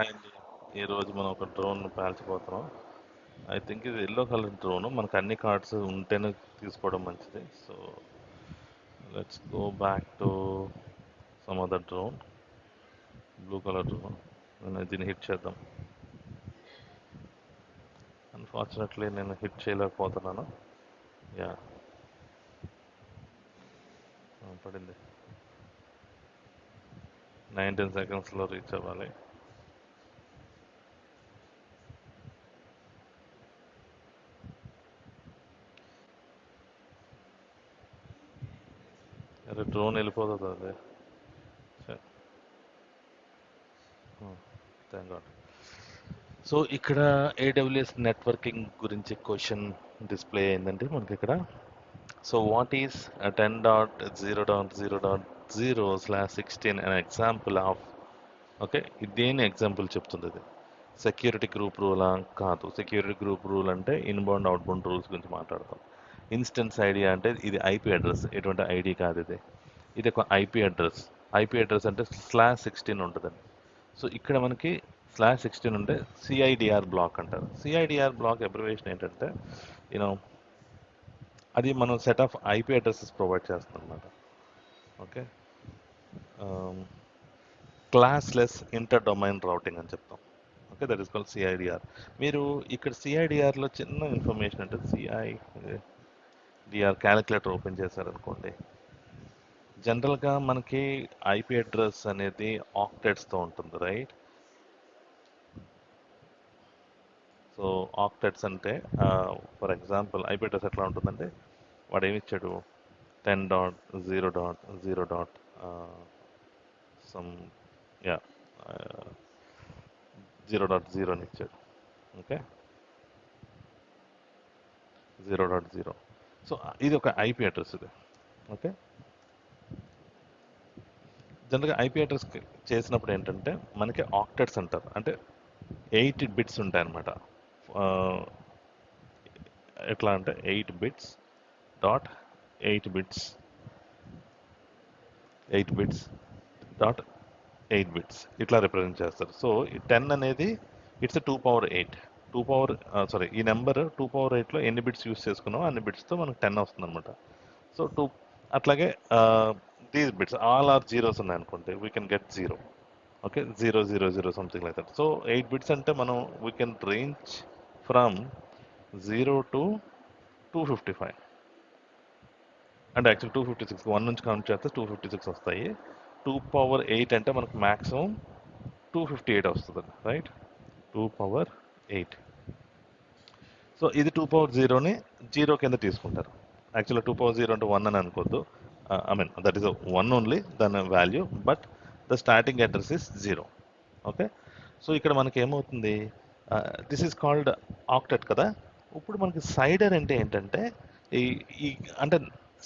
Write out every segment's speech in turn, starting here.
And ఈరోజు మనం ఒక డ్రోన్ పేల్చబోతున్నాం. ఐ థింక్ ఇది ఎల్లో కలర్ డ్రోన్. మనకు అన్ని కార్డ్స్ ఉంటేనే తీసుకోవడం మంచిది. So let's go back to some other drone. Blue colour drone. దీన్ని హిట్ చేద్దాం. అన్ఫార్చునేట్లీ నేను హిట్ చేయలేకపోతున్నాను. యా, పడింది. 19 సెకండ్స్లో రీచ్ అవ్వాలి. అరే డ్రోన్ వెళ్ళిపోతుంది అది. Thank God. సో ఇక్కడ ఏడబ్ల్యూఎస్ నెట్వర్కింగ్ గురించి క్వశ్చన్ డిస్ప్లే అయిందండి మనకి ఇక్కడ. So what is 10.0.0.0/16 an example of, okay, దేని ఎగ్జాంపుల్ చెప్తుంది ఇది? సెక్యూరిటీ గ్రూప్ రూలా? కాదు. సెక్యూరిటీ గ్రూప్ రూల్ అంటే ఇన్బౌండ్ అవుట్బౌండ్ రూల్స్ గురించి మాట్లాడతాం. ఇన్స్టెన్స్ ఐడి అంటే ఇది ఐపీ అడ్రస్, ఎటువంటి ఐడి కాదు ఇది. ఇది ఒక ఐపీ అడ్రస్. ఐపీ అడ్రస్ అంటే /16 ఉంటుందండి. సో ఇక్కడ మనకి /16 ఉంటే సిఐడిఆర్ బ్లాక్ అంటారు. సిఐడిఆర్ బ్లాక్ అబ్రివేషన్ ఏంటంటే యూనో అది మనం set of IP addresses provide చేస్తాం అనమాట. Okay, classless inter domain routing అని చెప్తాం. Okay, that is called CIDR. మీరు ఇక్కడ సిఐడిఆర్లో చిన్న ఇన్ఫర్మేషన్ అంటే సిఐడిఆర్ క్యాలిక్యులేటర్ ఓపెన్ చేశారనుకోండి, జనరల్గా మనకి ఐపీ అడ్రస్ అనేది ఆక్టెట్స్తో ఉంటుంది, రైట్? సో ఆక్టెట్స్ అంటే ఫర్ ఎగ్జాంపుల్ ఐపీ అడ్రస్ ఎట్లా ఉంటుందంటే వాడు ఏమి ఇచ్చాడు, 10.0.0. సమ్ యా 0.0 అని ఇచ్చాడు. ఓకే, 0.0. సో ఇది ఒక ఐపీ అడ్రస్ ఇది. ఓకే, జనరల్గా ఐపీ అడ్రస్ చేసినప్పుడు ఏంటంటే మనకి ఆక్టెట్స్ అంటారు, అంటే 8 బిట్స్ ఉంటాయి అన్నమాట. ఎట్లా అంటే 8 bits dot 8 bits 8 bits dot 8 bits ఇట్లా రిప్రజెంట్ చేస్తారు. సో ఈ 10 అనేది ఇట్స్ 2 power 8. సారీ, ఈ నెంబర్ 2 power 8లో ఎన్ని బిట్స్ యూస్ చేసుకున్నామో అన్ని బిట్స్తో మనకు 10 వస్తుంది అనమాట. సో అట్లాగే these bits all are zeros ఉన్నాయి అనుకోండి, we can get 0. Okay, 000 something like that. So 8 bits అంటే మనం we can range from 0 to 255. అంటే యాక్చువల్ 256, 1 నుంచి కౌంట్ చేస్తే 256 వస్తాయి. 2 power 8 అంటే మనకు మ్యాక్సిమం 258 వస్తుంది, రైట్? 2 power 8. సో ఇది 2 power 0ని 0 కింద తీసుకుంటారు. యాక్చువల్గా 2 power 0 అంటే 1 అని అనుకోవద్దు. I mean that is 1 only దాని value, but the starting address is 0. Okay, so ఇక్కడ మనకి ఏమవుతుంది, దిస్ ఈస్ కాల్డ్ ఆక్టెట్ కదా. ఇప్పుడు మనకి సైడర్ అంటే ఏంటంటే ఈ ఈ అంటే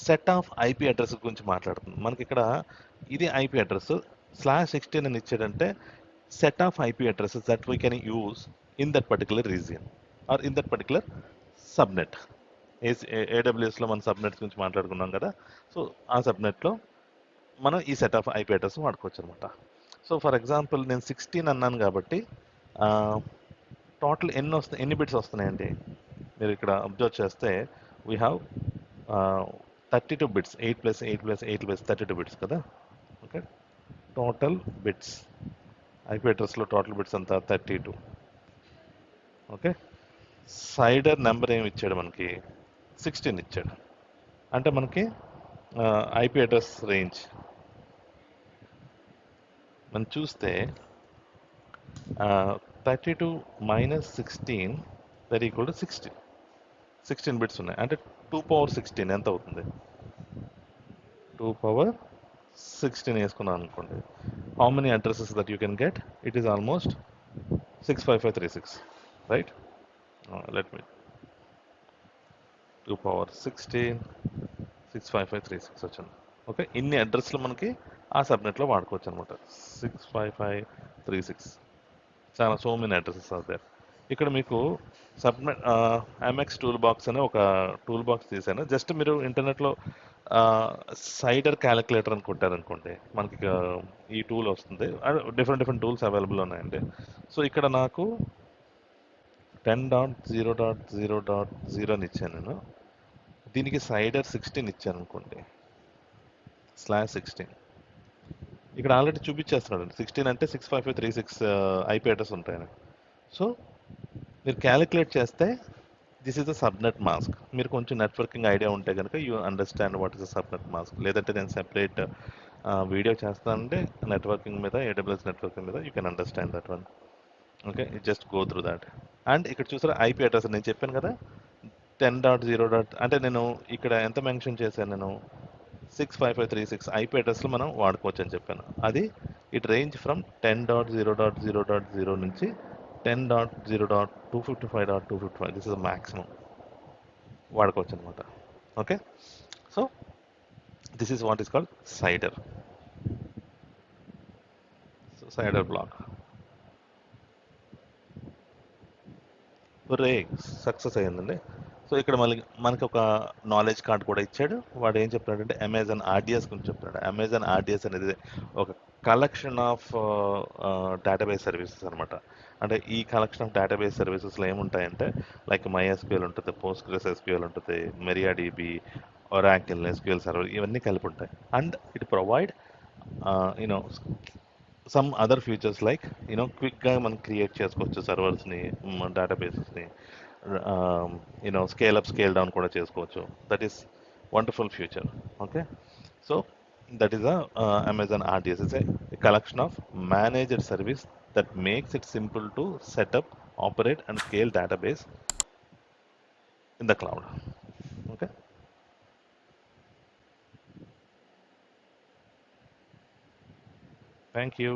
సెట్ ఆఫ్ ఐపీ అడ్రస్ గురించి మాట్లాడుతుంది. మనకి ఇక్కడ ఇది ఐపీ అడ్రస్ /16 అని ఇచ్చాడంటే set of IP addresses that we can use in that particular region or in that particular subnet. ఏడబ్ల్యూఎస్లో మనం సబ్నెట్స్ గురించి మాట్లాడుకున్నాం కదా. సో ఆ సబ్నెట్లో మనం ఈ సెట్ ఆఫ్ ఐపీ అడ్రస్ వాడుకోవచ్చు అనమాట. సో ఫర్ ఎగ్జాంపుల్ నేను 16 అన్నాను కాబట్టి టోటల్ ఎన్ని బిట్స్ వస్తున్నాయండి? మీరు ఇక్కడ అబ్జర్వ్ చేస్తే వీ హ్యావ్ 32 బిట్స్. 8 + 8 + 8 + 32 బిట్స్ కదా. ఓకే, టోటల్ బిట్స్ ఐపీ అడ్రస్లో టోటల్ బిట్స్ అంతా 32. ఓకే, సైడర్ నెంబర్ ఏమి ఇచ్చాడు మనకి? 16 ఇచ్చాడు. అంటే మనకి ఐపీ అడ్రస్ రేంజ్ మనం చూస్తే 32 - 16 దట్ ఈక్వల్ టు 16. 16 బిట్స్ ఉన్నాయి. అంటే 2 power 16 ఎంత అవుతుంది? 2 power 16 వేసుకున్నాను అనుకోండి. How many addresses that you can get? It is almost 65536, right? Let me 2 power 16 65536 వచ్చింది. ఓకే, ఇన్ని అడ్రస్లు మనకి ఆ సబ్నెట్లో వాడుకోవచ్చు అనమాట. 65536 చాలా so many addresses are there. ఇక్కడ మీకు సబ్నెట్ ఎంఎక్స్ టూల్ బాక్స్ అనే ఒక టూల్ బాక్స్ తీసాను. జస్ట్ మీరు ఇంటర్నెట్లో సైడర్ క్యాలిక్యులేటర్ అని కొట్టారనుకోండి మనకి ఈ టూల్ వస్తుంది. డిఫరెంట్ డిఫరెంట్ టూల్స్ అవైలబుల్ ఉన్నాయండి. సో ఇక్కడ నాకు 10.0.0.0 అని ఇచ్చాను నేను. దీనికి సైడర్ 16 ఇచ్చాను అనుకోండి, /16. ఇక్కడ ఆల్రెడీ చూపించేస్తున్నాడు 16 అంటే 65536 ఐపీ అడ్రస్ ఉంటాయని. సో మీరు క్యాలిక్యులేట్ చేస్తే this is the subnet mask. మీరు కొంచెం నెట్వర్కింగ్ ఐడియా ఉంటే కనుక you understand what is the subnet mask. లేదంటే నేను సెపరేట్ వీడియో చేస్తానంటే నెట్వర్కింగ్ మీద, ఏడబ్ల్యూఎస్ నెట్వర్కింగ్ మీద, you can understand that one. Okay, just go through that. And ఇక్కడ చూసారా ఐపీ అడ్రస్ నేను చెప్పాను కదా, 10.0. అంటే నేను ఇక్కడ ఎంత మెన్షన్ చేశాను, నేను 65536 ఐపీ అడ్రస్లో మనం వాడుకోవచ్చు అని చెప్పాను. అది ఇట్ రేంజ్ ఫ్రమ్ 10.0.0.0 నుంచి 10.0.255.255. దిస్ ఇస్ మ్యాక్సిమం వాడుకోవచ్చు అనమాట. Okay, so this is what is called CIDR. CIDR block. రే సక్సెస్ అయ్యిందండి. సో ఇక్కడ మళ్ళీ మనకి ఒక నాలెడ్జ్ కార్డ్ కూడా ఇచ్చాడు. వాడు ఏం చెప్తున్నాడంటే అమెజాన్ ఆర్డిఎస్ గురించి చెప్తున్నాడు. అమెజాన్ ఆర్డిఎస్ అనేది ఒక కలెక్షన్ ఆఫ్ డేటాబేస్ సర్వీసెస్ అనమాట. అంటే ఈ కలెక్షన్ ఆఫ్ డేటాబేస్ సర్వీసెస్లో ఏముంటాయంటే లైక్ MySQL ఉంటుంది, PostgreSQL ఉంటుంది, MariaDB, ఒరాకిల్, ఎస్క్యూఎల్ సర్వర్, ఇవన్నీ కలిపి ఉంటాయి. And it provide you know some other features like క్విక్గా మనం క్రియేట్ చేసుకోవచ్చు సర్వర్స్ని, డేటాబేసెస్ని, స్కేల్ అప్ స్కేల్ డౌన్ కూడా చేసుకోవచ్చు. That is wonderful future. Okay, so that is Amazon RDS. Is a collection of managed service that makes it simple to set up, operate and scale database in the cloud. Okay, thank you.